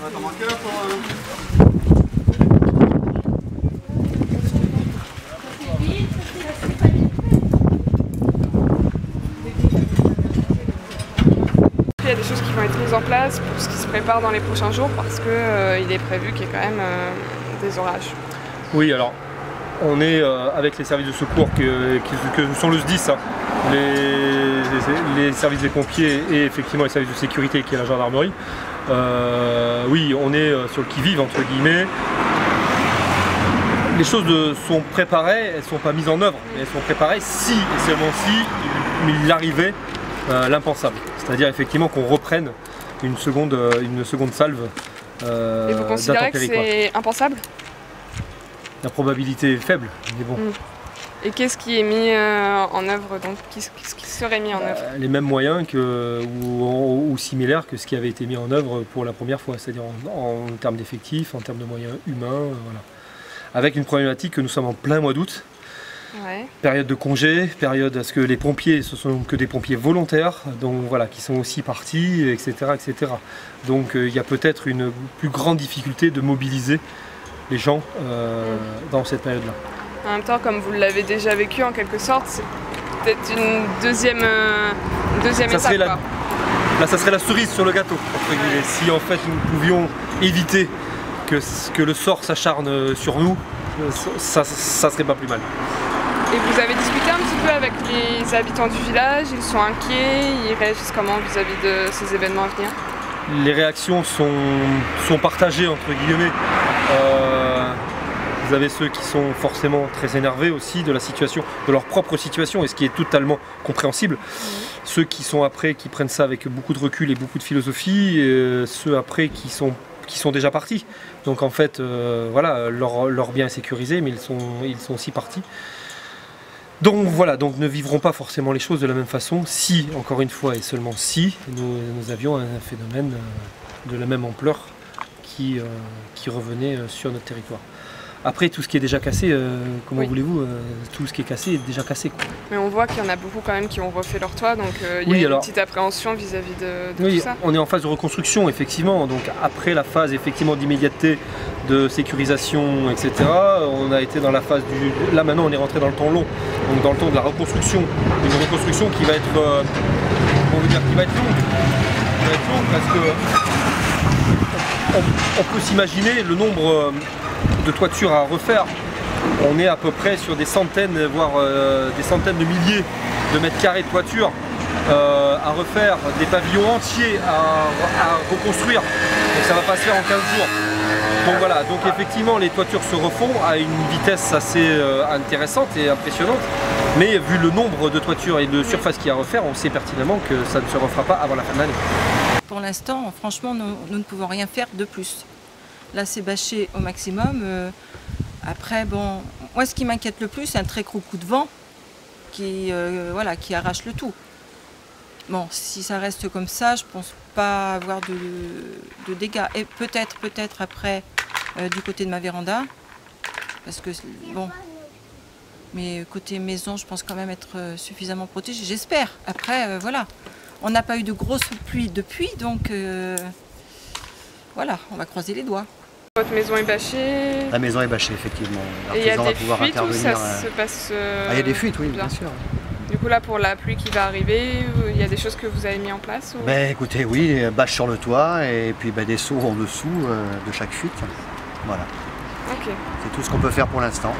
Il y a des choses qui vont être mises en place pour ce qui se prépare dans les prochains jours parce qu'il est prévu qu'il y ait quand même des orages. Oui, alors on est avec les services de secours que sont le SDIS, hein, les services des pompiers et effectivement les services de sécurité qui est la gendarmerie. Oui, on est sur le qui-vive entre guillemets. Les choses sont préparées, elles ne sont pas mises en œuvre, mais elles sont préparées si et seulement si il arrivait l'impensable. C'est-à-dire effectivement qu'on reprenne une seconde salve et vous considérez que c'est impensable? La probabilité est faible, mais bon. Et qu'est-ce qui est mis en œuvre, donc qu'est-ce qui serait mis en œuvre? Les mêmes moyens ou similaires que ce qui avait été mis en œuvre pour la première fois, c'est-à-dire en termes d'effectifs, en termes de moyens humains, voilà. Avec une problématique que nous sommes en plein mois d'août. Ouais. Période de congé, période à ce que les pompiers, ce sont que des pompiers volontaires, donc voilà, qui sont aussi partis, etc. etc. Donc il y a peut-être une plus grande difficulté de mobiliser les gens dans cette période-là. En même temps, comme vous l'avez déjà vécu en quelque sorte, c'est peut-être une deuxième étape. Là, ça serait la cerise sur le gâteau, entre guillemets. Si en fait nous pouvions éviter que le sort s'acharne sur nous, ça serait pas plus mal. Et vous avez discuté un petit peu avec les habitants du village, ils sont inquiets, ils réagissent comment vis-à-vis de ces événements à venir? Les réactions sont partagées entre guillemets. Vous avez ceux qui sont forcément très énervés aussi de la situation, de leur propre situation, et ce qui est totalement compréhensible. Ceux qui sont après, qui prennent ça avec beaucoup de recul et beaucoup de philosophie, et ceux après qui sont déjà partis. Donc en fait, voilà, leur bien est sécurisé, mais ils sont aussi partis. Donc voilà, donc ne vivront pas forcément les choses de la même façon si, encore une fois et seulement si, nous avions un phénomène de la même ampleur qui revenait sur notre territoire. Après, tout ce qui est déjà cassé, comment voulez-vous, tout ce qui est cassé est déjà cassé, quoi. Mais on voit qu'il y en a beaucoup quand même qui ont refait leur toit, donc il y a une petite appréhension vis-à-vis de tout ça. On est en phase de reconstruction, effectivement, donc après la phase effectivement d'immédiateté, de sécurisation, etc., on a été dans la phase du... Là maintenant on est rentré dans le temps long, donc dans le temps de la reconstruction, une reconstruction qui va être, on veut dire, qui va être longue. Qui va être longue parce que on peut s'imaginer le nombre de toitures à refaire. On est à peu près sur des centaines, voire des centaines de milliers de mètres carrés de toitures à refaire, des pavillons entiers à reconstruire. Donc ça va pas se faire en 15 jours. Donc voilà, donc effectivement les toitures se refont à une vitesse assez intéressante et impressionnante. Mais vu le nombre de toitures et de surfaces qu'il y a à refaire, on sait pertinemment que ça ne se refera pas avant la fin de l'année. Pour l'instant, franchement, nous ne pouvons rien faire de plus. Là, c'est bâché au maximum. Après, bon, moi, ce qui m'inquiète le plus, c'est un très gros coup de vent qui arrache le tout. Bon, si ça reste comme ça, je pense pas avoir de dégâts. Et peut-être après, du côté de ma véranda, parce que, bon, mais côté maison, je pense quand même être suffisamment protégée, j'espère. Après, voilà, on n'a pas eu de grosses pluies depuis, donc voilà, on va croiser les doigts. Votre maison est bâchée? La maison est bâchée, effectivement. Et il y a des fuites ou ça se passe il y a des fuites, oui, bien sûr. Du coup là, pour la pluie qui va arriver, il y a des choses que vous avez mis en place ou... Ben, écoutez, oui, bâche sur le toit et puis des seaux en dessous de chaque fuite. Voilà. Okay. C'est tout ce qu'on peut faire pour l'instant.